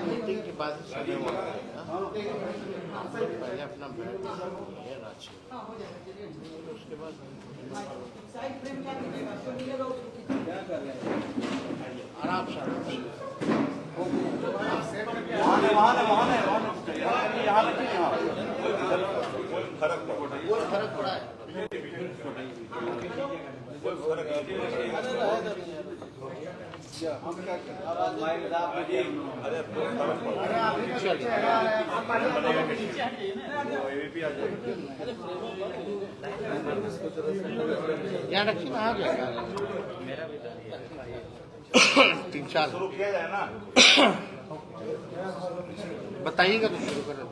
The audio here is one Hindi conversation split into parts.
मीटिंग के बाद समय वहाँ रहेगा। पहले अपना बैठ है रांची, उसके बाद आराम से फर्क पड़ा है। यहाँ रखिए ना, आ जाएगा। 3-4 शुरू किया जाए ना, बताइएगा तो शुरू करें।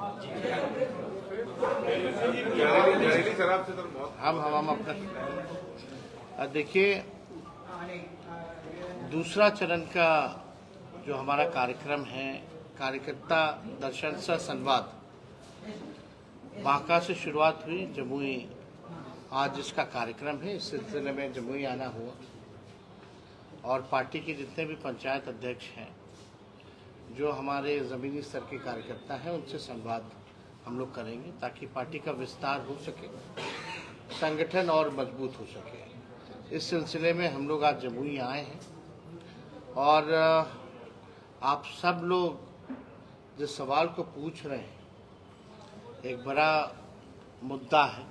हम अपना देखिए, दूसरा चरण का जो हमारा कार्यक्रम है, कार्यकर्ता दर्शन सह संवाद, बांका से शुरुआत हुई। जमुई आज इसका कार्यक्रम है। इस सिलसिले में जमुई आना हुआ और पार्टी के जितने भी पंचायत अध्यक्ष हैं, जो हमारे ज़मीनी स्तर के कार्यकर्ता हैं, उनसे संवाद हम लोग करेंगे ताकि पार्टी का विस्तार हो सके, संगठन और मजबूत हो सके। इस सिलसिले में हम लोग आज जमुई आए हैं और आप सब लोग जिस सवाल को पूछ रहे हैं, एक बड़ा मुद्दा है।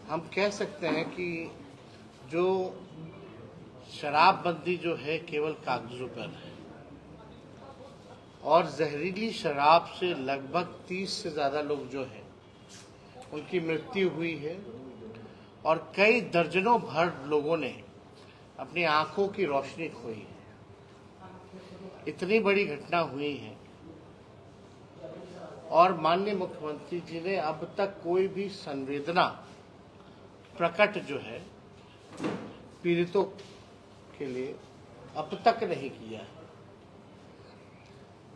हम कह सकते हैं कि जो शराबबंदी जो है केवल कागजों पर है और जहरीली शराब से लगभग 30 से ज़्यादा लोग जो हैं उनकी मृत्यु हुई है और कई दर्जनों भर लोगों ने अपनी आंखों की रोशनी खोई है। इतनी बड़ी घटना हुई है और माननीय मुख्यमंत्री जी ने अब तक कोई भी संवेदना प्रकट जो है पीड़ितों के लिए अब तक नहीं किया है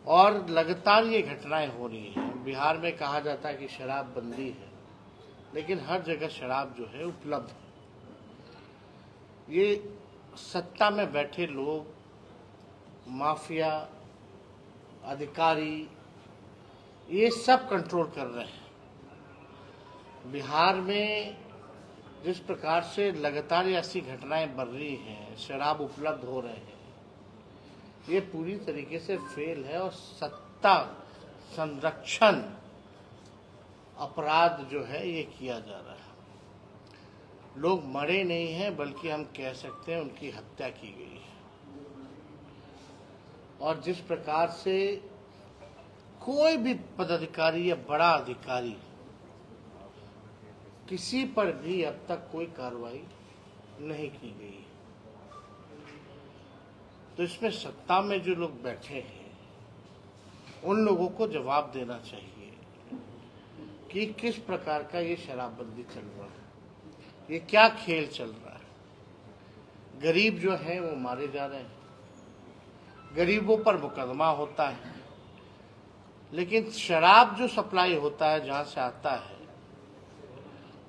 और लगातार ये घटनाएं हो रही हैं। बिहार में कहा जाता है कि शराबबंदी है, लेकिन हर जगह शराब जो है उपलब्ध है। ये सत्ता में बैठे लोग, माफिया, अधिकारी, ये सब कंट्रोल कर रहे हैं। बिहार में जिस प्रकार से लगातार ऐसी घटनाएं बढ़ रही हैं, शराब उपलब्ध हो रहे हैं, ये पूरी तरीके से फेल है और सत्ता संरक्षण अपराध जो है ये किया जा रहा है। लोग मरे नहीं हैं, बल्कि हम कह सकते हैं उनकी हत्या की गई है। और जिस प्रकार से कोई भी पदाधिकारी या बड़ा अधिकारी, किसी पर भी अब तक कोई कार्रवाई नहीं की गई। तो इसमें सत्ता में जो लोग बैठे हैं, उन लोगों को जवाब देना चाहिए कि किस प्रकार का ये शराबबंदी चल रहा है, ये क्या खेल चल रहा है। गरीब जो है वो मारे जा रहे हैं, गरीबों पर मुकदमा होता है, लेकिन शराब जो सप्लाई होता है, जहां से आता है,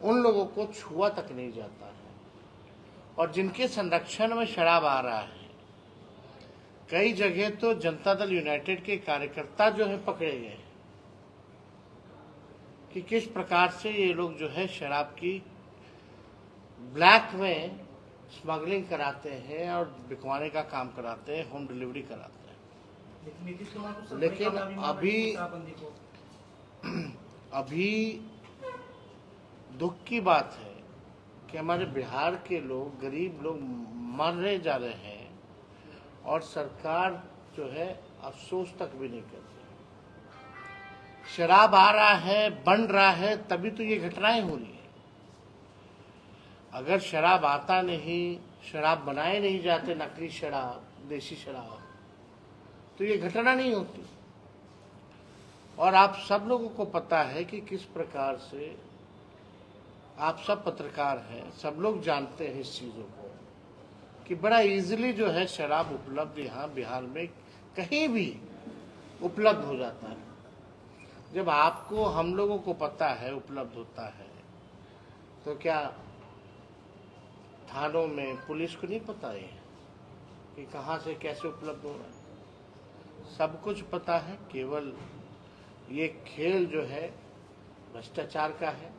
उन लोगों को छुआ तक नहीं जाता है। और जिनके संरक्षण में शराब आ रहा है, कई जगह तो जनता दल यूनाइटेड के कार्यकर्ता जो है पकड़े गए कि किस प्रकार से ये लोग जो है शराब की ब्लैक में स्मगलिंग कराते हैं और बिकवाने का काम कराते हैं, होम डिलीवरी कराते हैं। लेकिन अभी दुख की बात है कि हमारे बिहार के लोग, गरीब लोग मरने जा रहे हैं और सरकार जो है अफसोस तक भी नहीं करती। शराब आ रहा है, बन रहा है, तभी तो ये घटनाएं हो रही है। अगर शराब आता नहीं, शराब बनाए नहीं जाते, नकली शराब, देसी शराब, तो ये घटना नहीं होती। और आप सब लोगों को पता है कि किस प्रकार से, आप सब पत्रकार हैं, सब लोग जानते हैं इस चीज़ों को कि बड़ा इजीली जो है शराब उपलब्ध यहाँ बिहार में कहीं भी उपलब्ध हो जाता है। जब आपको, हम लोगों को पता है उपलब्ध होता है, तो क्या थानों में पुलिस को नहीं पता है? कि कहाँ से कैसे उपलब्ध हो रहा है, सब कुछ पता है। केवल ये खेल जो है भ्रष्टाचार का है,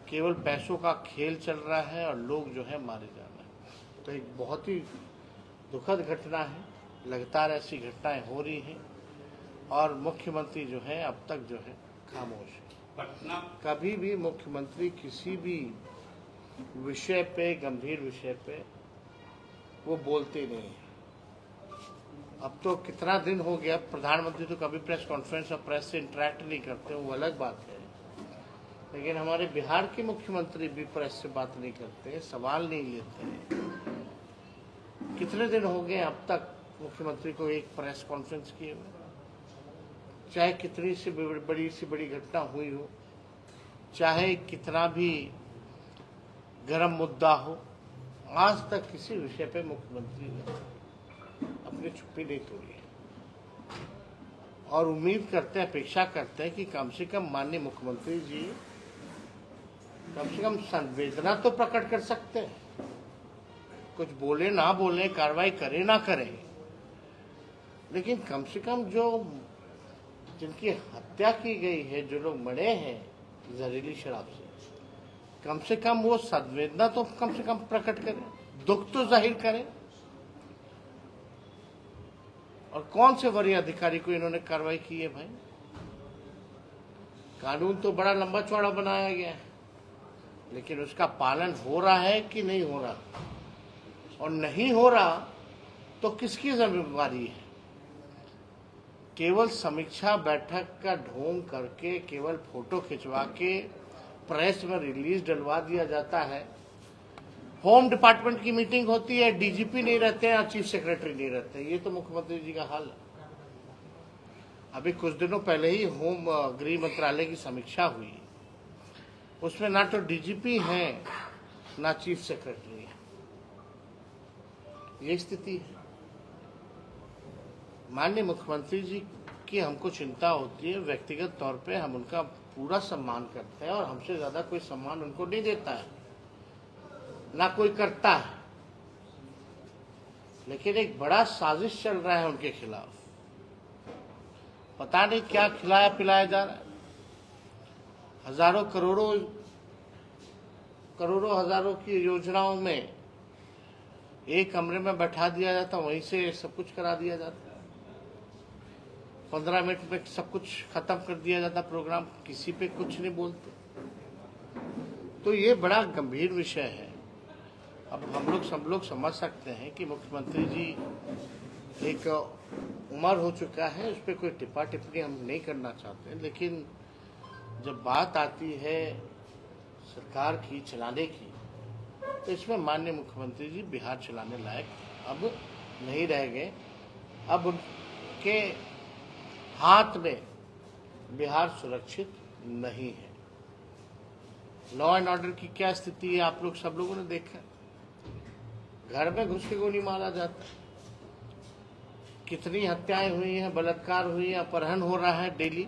केवल पैसों का खेल चल रहा है और लोग जो है मारे जा रहे हैं। तो एक बहुत ही दुखद घटना है, लगातार ऐसी घटनाएं हो रही हैं और मुख्यमंत्री जो है अब तक जो है खामोश है। कभी भी मुख्यमंत्री किसी भी विषय पे, गंभीर विषय पे वो बोलते नहीं है। अब तो कितना दिन हो गया, प्रधानमंत्री तो कभी प्रेस कॉन्फ्रेंस और प्रेस से इंटरेक्ट नहीं करते, वो अलग बात है। लेकिन हमारे बिहार के मुख्यमंत्री भी प्रेस से बात नहीं करते, सवाल नहीं लेते हैं। कितने दिन हो गए अब तक मुख्यमंत्री को एक प्रेस कॉन्फ्रेंस किए हुए, चाहे कितनी सी बड़ी घटना हुई हो, चाहे कितना भी गर्म मुद्दा हो, आज तक किसी विषय पे मुख्यमंत्री ने अपनी चुप्पी नहीं तोड़ी है। और उम्मीद करते हैं, अपेक्षा करते हैं कि कम से कम माननीय मुख्यमंत्री जी कम से कम संवेदना तो प्रकट कर सकते हैं। कुछ बोले ना बोले, कार्रवाई करे ना करें, लेकिन कम से कम जो जिनकी हत्या की गई है, जो लोग मरे हैं जहरीली शराब से, कम से कम वो संवेदना तो कम से कम प्रकट करें, दुख तो जाहिर करें। और कौन से वरीय अधिकारी को इन्होंने कार्रवाई की है भाई? कानून तो बड़ा लंबा चौड़ा बनाया गया है, लेकिन उसका पालन हो रहा है कि नहीं हो रहा? और नहीं हो रहा तो किसकी जिम्मेवारी है? केवल समीक्षा बैठक का ढोंग करके, केवल फोटो खिंचवा के प्रेस में रिलीज डलवा दिया जाता है। होम डिपार्टमेंट की मीटिंग होती है, डीजीपी नहीं रहते हैं और चीफ सेक्रेटरी नहीं रहते हैं। ये तो मुख्यमंत्री जी का हाल है। अभी कुछ दिनों पहले ही गृह मंत्रालय की समीक्षा हुई, उसमें ना तो डीजीपी है ना चीफ सेक्रेटरी है। ये स्थिति है। माननीय मुख्यमंत्री जी की हमको चिंता होती है, व्यक्तिगत तौर पे हम उनका पूरा सम्मान करते हैं और हमसे ज्यादा कोई सम्मान उनको नहीं देता है, ना कोई करता है। लेकिन एक बड़ा साजिश चल रहा है उनके खिलाफ। पता नहीं क्या खिलाया पिलाया जा रहा है। हजारों करोड़ों हजारों की योजनाओं में एक कमरे में बैठा दिया जाता, वहीं से सब कुछ करा दिया जाता, 15 मिनट में सब कुछ खत्म कर दिया जाता प्रोग्राम, किसी पे कुछ नहीं बोलते। तो ये बड़ा गंभीर विषय है। अब सब लोग समझ सकते हैं कि मुख्यमंत्री जी एक उम्र हो चुका है, उस पर कोई टिप्पा टिप्पणी हम नहीं करना चाहते, लेकिन जब बात आती है सरकार की चलाने की, तो इसमें माननीय मुख्यमंत्री जी बिहार चलाने लायक अब नहीं रह गए। अब उनके हाथ में बिहार सुरक्षित नहीं है। लॉ एंड ऑर्डर की क्या स्थिति है आप लोग सब लोगों ने देखा। घर में घुस के गोली मारा जाता है, कितनी हत्याएं हुई हैं, बलात्कार हुई है, अपहरण हो रहा है डेली।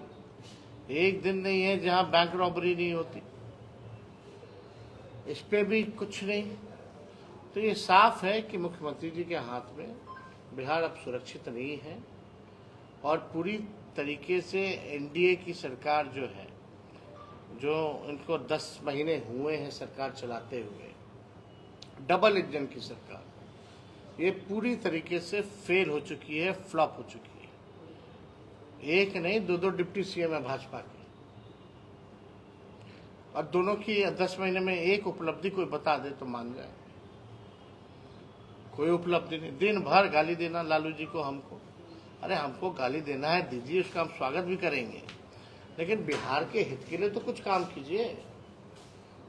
एक दिन नहीं है जहां बैंक रॉबरी नहीं होती, इस पे भी कुछ नहीं। तो ये साफ है कि मुख्यमंत्री जी के हाथ में बिहार अब सुरक्षित नहीं है और पूरी तरीके से एनडीए की सरकार जो है, जो इनको 10 महीने हुए हैं सरकार चलाते हुए, डबल इंजन की सरकार, ये पूरी तरीके से फेल हो चुकी है, फ्लॉप हो चुकी है। एक नहीं, दो डिप्टी सीएम है भाजपा के, और दोनों की 10 महीने में एक उपलब्धि कोई बता दे तो मान जाए। कोई उपलब्धि नहीं। दिन भर गाली देना लालू जी को, हमको। अरे हमको गाली देना है दीजिए, उसका हम स्वागत भी करेंगे, लेकिन बिहार के हित के लिए तो कुछ काम कीजिए।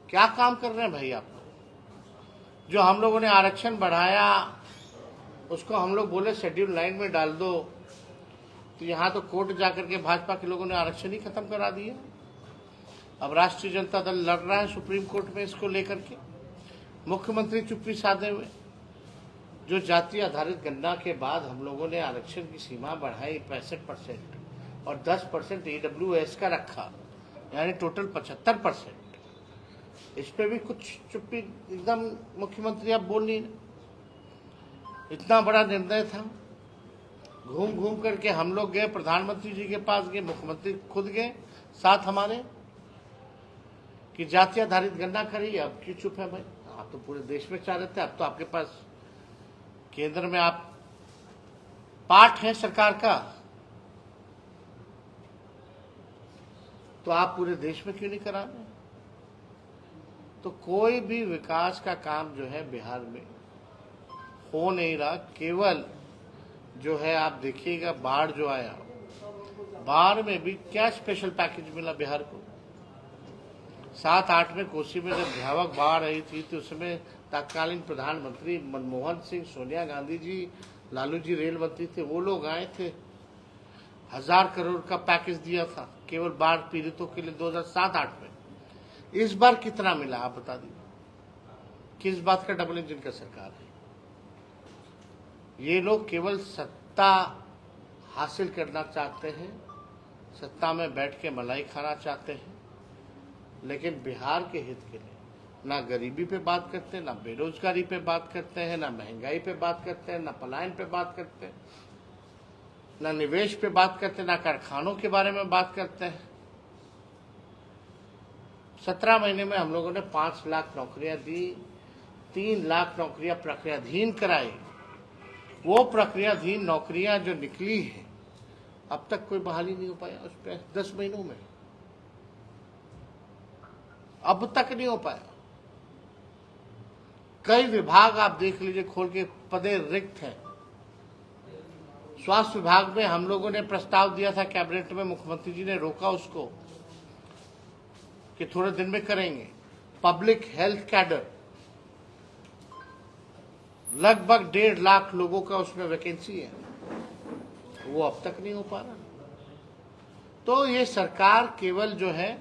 क्या काम कर रहे हैं भाई आप लोग? जो हम लोगों ने आरक्षण बढ़ाया, उसको हम लोग बोले शेड्यूल 9 में डाल दो, तो यहाँ तो कोर्ट जाकर के भाजपा के लोगों ने आरक्षण ही खत्म करा दिया। अब राष्ट्रीय जनता दल लड़ रहा है सुप्रीम कोर्ट में इसको लेकर के। मुख्यमंत्री चुप्पी साधे हुए। जो जाति आधारित गणना के बाद हम लोगों ने आरक्षण की सीमा बढ़ाई 65% और 10% AWS का रखा, यानी टोटल 75%। इस पे भी कुछ चुप्पी एकदम मुख्यमंत्री अब बोल नहीं। इतना बड़ा निर्णय था। घूम घूम करके हम लोग गए, प्रधानमंत्री जी के पास गए, मुख्यमंत्री खुद गए साथ हमारे, कि जाति आधारित गणना करिए। अब क्यों चुप है भाई? आप तो पूरे देश में चाह रहे थे, अब तो आपके पास केंद्र में आप पार्ट है सरकार का, तो आप पूरे देश में क्यों नहीं करा रहे? तो कोई भी विकास का काम जो है बिहार में हो नहीं रहा। केवल जो है आप देखिएगा, बाढ़ जो आया, बाढ़ में भी क्या स्पेशल पैकेज मिला बिहार को। 7-8 में कोसी में जब भयावह बाढ़ आई थी तो उसमें तत्कालीन प्रधानमंत्री मनमोहन सिंह, सोनिया गांधी जी, लालू जी रेल मंत्री थे, वो लोग आए थे, 1000 करोड़ का पैकेज दिया था केवल बाढ़ पीड़ितों के लिए 2007-8 में। इस बार कितना मिला आप बता दीजिए? किस बात का डबल इंजन का सरकार है? ये लोग केवल सत्ता हासिल करना चाहते हैं, सत्ता में बैठ के मलाई खाना चाहते हैं, लेकिन बिहार के हित के लिए ना गरीबी पे बात करते हैं, ना बेरोजगारी पे बात करते हैं, ना महंगाई पे बात करते हैं, ना पलायन पे बात करते हैं, ना निवेश पे बात करते हैं, ना कारखानों के बारे में बात करते हैं। 17 महीने में हम लोगों ने 5 लाख नौकरियां दी, 3 लाख नौकरियां प्रक्रियाधीन कराई। वो प्रक्रियाधीन नौकरियां जो निकली हैं, अब तक कोई बहाली नहीं हो पाया उस पर 10 महीनों में, अब तक नहीं हो पाया। कई विभाग आप देख लीजिए खोल के, पदे रिक्त हैं। स्वास्थ्य विभाग में हम लोगों ने प्रस्ताव दिया था कैबिनेट में, मुख्यमंत्री जी ने रोका उसको कि थोड़े दिन में करेंगे। पब्लिक हेल्थ कैडर लगभग 1.5 लाख लोगों का उसमें वैकेंसी है, वो अब तक नहीं हो पा रहा। तो ये सरकार केवल जो है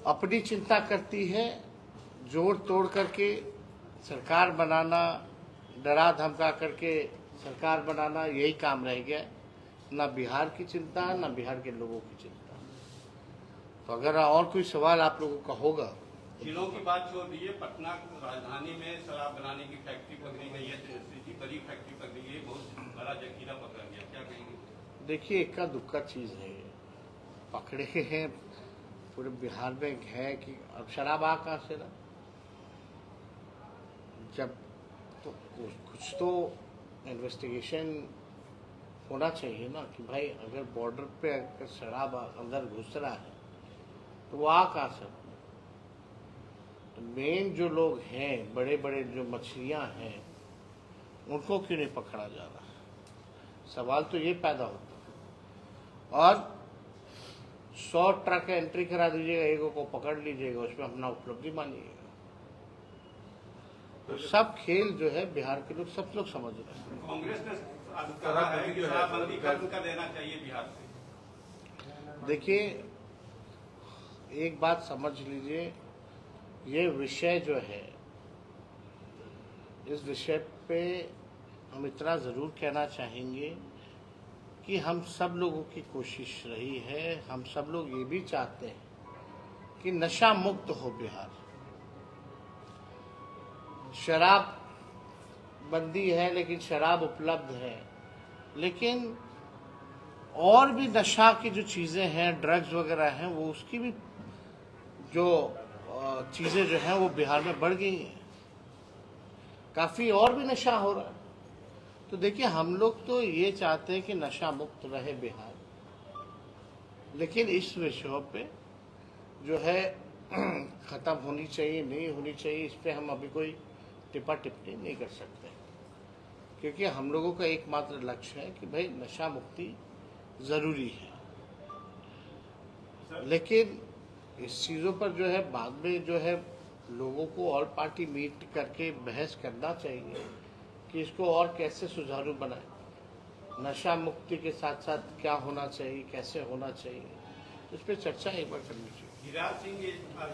अपनी चिंता करती है, जोड़ तोड़ करके सरकार बनाना, डरा धमका करके सरकार बनाना, यही काम रह गया। ना बिहार की चिंता, ना बिहार के लोगों की चिंता। तो अगर और कोई सवाल आप लोगों का होगा। जिलों की बात छोड़ दीजिए, पटना राजधानी में शराब बनाने की फैक्ट्री पकड़ी गई है, बड़ी फैक्ट्री पकड़ी गई है, बहुत बड़ा जखीरा पकड़ा गया, क्या कहेंगे? देखिए, इक्का दुक्का चीज है, पकड़े हैं पूरे बिहार में है कि अब शराब आ कहाँ से ना, जब तो कुछ तो इन्वेस्टिगेशन होना चाहिए ना कि भाई अगर बॉर्डर पे अगर शराब अंदर घुस रहा है तो वो आ कहाँ से। तो मेन जो लोग हैं, बड़े बड़े जो मछलियां हैं, उनको क्यों नहीं पकड़ा जा रहा? सवाल तो ये पैदा होता है। और 100 ट्रक एंट्री करा दीजिएगा, एगो को पकड़ लीजिएगा, उसमें अपना उपलब्धि मानिएगा। तो सब खेल जो है बिहार के लोग, सब लोग समझ रहे हैं। कांग्रेस ने कहा है कि शराबबंदी कर देना चाहिए बिहार से। देखिए, एक बात समझ लीजिए, ये विषय जो है, इस विषय पे हम इतना जरूर कहना चाहेंगे कि हम सब लोगों की कोशिश रही है, हम सब लोग ये भी चाहते हैं कि नशा मुक्त हो बिहार। शराब बंदी है लेकिन शराब उपलब्ध है, लेकिन और भी नशा की जो चीजें हैं, ड्रग्स वगैरह हैं, वो उसकी भी जो चीजें जो हैं वो बिहार में बढ़ गई हैं, काफी और भी नशा हो रहा है। तो देखिए, हम लोग तो ये चाहते हैं कि नशा मुक्त रहे बिहार, लेकिन इस विषयों पे जो है खत्म होनी चाहिए, नहीं होनी चाहिए, इस पे हम अभी कोई टिप्पा टिप्पणी नहीं कर सकते, क्योंकि हम लोगों का एकमात्र लक्ष्य है कि भाई नशा मुक्ति जरूरी है। लेकिन इस चीज़ों पर जो है बाद में जो है लोगों को ऑल पार्टी मीट करके बहस करना चाहिए कि इसको और कैसे सुचारू बनाए, नशा मुक्ति के साथ साथ क्या होना चाहिए, कैसे होना चाहिए, इस पर चर्चा एक बार करनी चाहिए। गिरिराज सिंह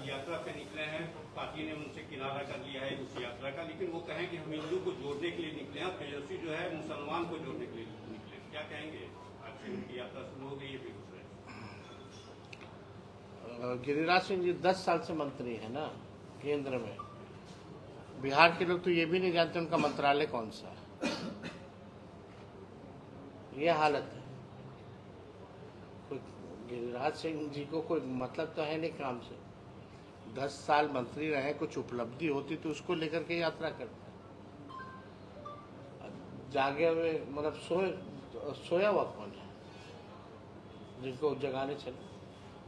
यात्रा पे निकले हैं, पार्टी ने उनसे किनारा कर लिया है उस यात्रा का, लेकिन वो कहें कि हम हिंदू को जोड़ने के लिए निकले हैं, तेजस्वी जो है मुसलमान को जोड़ने के लिए निकले, क्या कहेंगे? आज उनकी यात्रा शुरू हो गई है बेगूसराय। गिरिराज सिंह जी 10 साल से मंत्री है ना केंद्र में, बिहार के लोग तो ये भी नहीं जानते उनका मंत्रालय कौन सा है। ये हालत है। कोई गिरिराज सिंह जी को कोई मतलब तो है नहीं काम से। 10 साल मंत्री रहे, कुछ उपलब्धि होती तो उसको लेकर के यात्रा करते। जागे हुए मतलब सोया हुआ कौन है जिनको जगाने चले?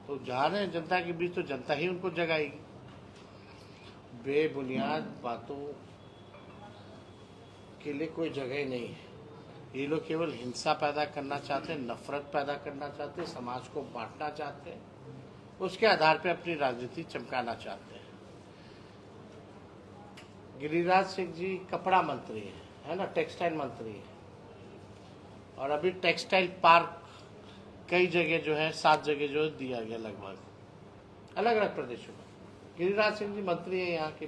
तो जा रहे हैं जनता के बीच, तो जनता ही उनको जगाएगी। बेबुनियाद बातों के लिए कोई जगह नहीं है। ये लोग केवल हिंसा पैदा करना चाहते हैं, नफरत पैदा करना चाहते हैं, समाज को बांटना चाहते हैं, उसके आधार पर अपनी राजनीति चमकाना चाहते हैं। गिरिराज सिंह जी कपड़ा मंत्री है ना, टेक्सटाइल मंत्री है, और अभी टेक्सटाइल पार्क कई जगह जो है 7 जगह जो दिया गया लगभग अलग अलग प्रदेशों में। गिरिराज सिंह जी मंत्री है यहाँ के,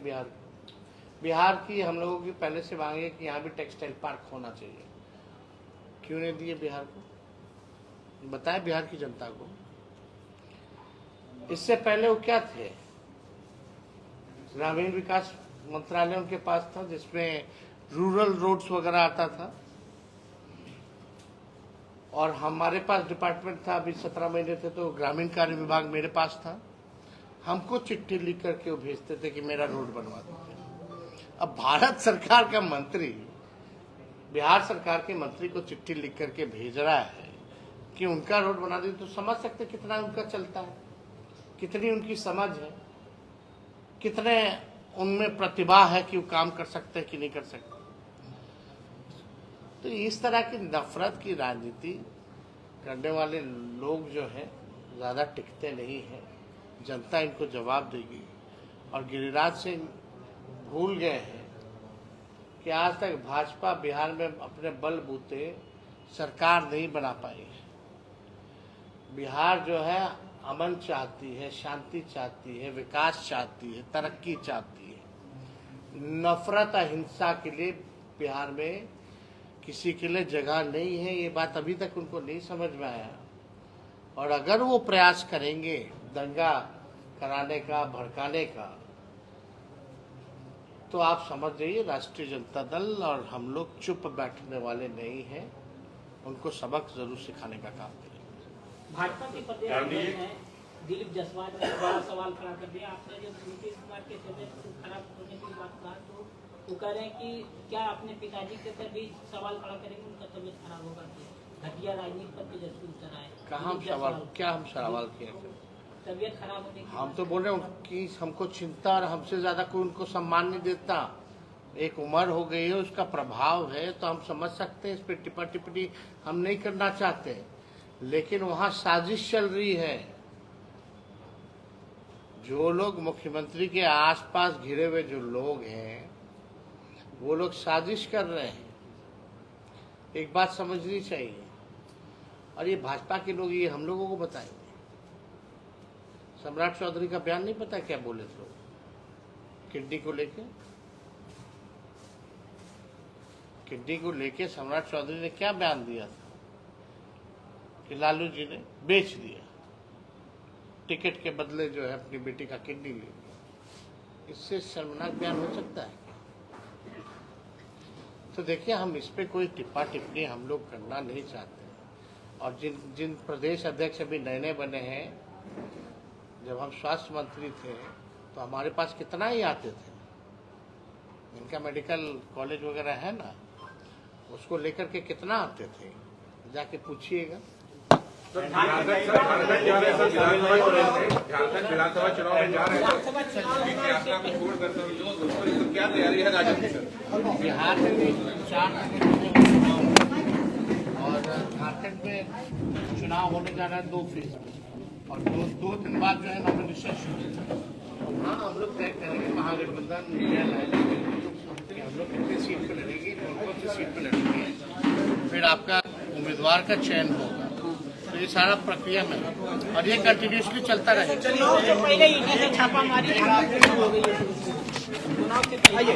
बिहार की हम लोगों की पहले से मांग है कि यहाँ भी टेक्सटाइल पार्क होना चाहिए। क्यों नहीं दिए बिहार को? बताए बिहार की जनता को। इससे पहले वो क्या थे? ग्रामीण विकास मंत्रालय उनके पास था जिसमें रूरल रोड्स वगैरह आता था, और हमारे पास डिपार्टमेंट था। अभी 17 महीने थे तो ग्रामीण कार्य विभाग मेरे पास था। हमको चिट्ठी लिख करके वो भेजते थे कि मेरा रोड बनवा दीजिए। अब भारत सरकार का मंत्री बिहार सरकार के मंत्री को चिट्ठी लिख करके भेज रहा है कि उनका रोड बना दीजिए, तो समझ सकते कितना उनका चलता है, कितनी उनकी समझ है, कितने उनमें प्रतिभा है कि वो काम कर सकते हैं कि नहीं कर सकते। तो इस तरह की नफरत की राजनीति करने वाले लोग जो है ज़्यादा टिकते नहीं हैं। जनता इनको जवाब देगी। और गिरिराज सिंह भूल गए हैं कि आज तक भाजपा बिहार में अपने बलबूते सरकार नहीं बना पाई है। बिहार जो है अमन चाहती है, शांति चाहती है, विकास चाहती है, तरक्की चाहती है। नफरत अहिंसा के लिए बिहार में किसी के लिए जगह नहीं है। ये बात अभी तक उनको नहीं समझ में आया। और अगर वो प्रयास करेंगे दंगा कराने का, भड़काने का, तो आप समझ जाइए राष्ट्रीय जनता दल और हम लोग चुप बैठने वाले नहीं हैं। उनको सबक जरूर सिखाने का काम करेंगे। भाजपा के प्रदेश अध्यक्ष हैं दिलीप जायसवाल ने बड़ा सवाल खड़ा कर दिया। आपने जब नीतीश कुमार के तबियत खराब होने की बात कहा तो वो कह रहे हैं कि क्या अपने पिताजी के ऊपर भी सवाल खड़ा करेंगे, उनका तबियत खराब होगा तो घटिया राजनीति पर तेजस्वी उतर आए। कहाँ हम सवाल किए? तबियत खराब होने की हम तो बोल रहे हैं कि हमको चिंता और हमसे ज्यादा कोई उनको सम्मान नहीं देता। एक उम्र हो गई है, उसका प्रभाव है, तो हम समझ सकते हैं। इस पर टिप्पा टिप्पणी हम नहीं करना चाहते, लेकिन वहाँ साजिश चल रही है। जो लोग मुख्यमंत्री के आसपास घिरे हुए जो लोग हैं, वो लोग साजिश कर रहे हैं। एक बात समझनी चाहिए, और ये भाजपा के लोग ये हम लोगों को बताएंगे। सम्राट चौधरी का बयान नहीं पता क्या बोले थे किडनी को लेके? किडनी को लेके सम्राट चौधरी ने क्या बयान दिया था कि लालू जी ने बेच दिया, टिकट के बदले जो है अपनी बेटी का किडनी ले लिया। इससे शर्मनाक बयान हो सकता है? तो देखिए, हम इस पे कोई टिप्पा टिप्पणी हम लोग करना नहीं चाहते। और जिन प्रदेश अध्यक्ष अभी नए नए बने हैं, जब हम स्वास्थ्य मंत्री थे तो हमारे पास कितना ही आते थे। इनका मेडिकल कॉलेज वगैरह है ना, उसको लेकर के कितना आते थे, जाके पूछिएगा। झारखंड विधानसभा चुनाव में जा रहे हैं, यात्रा को छोड़ करते हुए क्या तैयारी है राजनीति सर? बिहार में भी 4 और झारखंड में चुनाव होने जा रहा है 2 फेज में, और 2 दिन बाद जो है नॉमिनेशन शुरू। हाँ, हम लोग तय करेंगे महागठबंधन कि हम लोग कितनी सीट पे लड़ेंगे, कौन सी सीट पे लड़ेंगे, फिर आपका उम्मीदवार का चयन होगा। तो ये सारा प्रक्रिया में, और ये कंटिन्यूसली चलता रहेगा। चुनाव से पहले ईडी से छापामारी हो गई है। चुनाव से पहले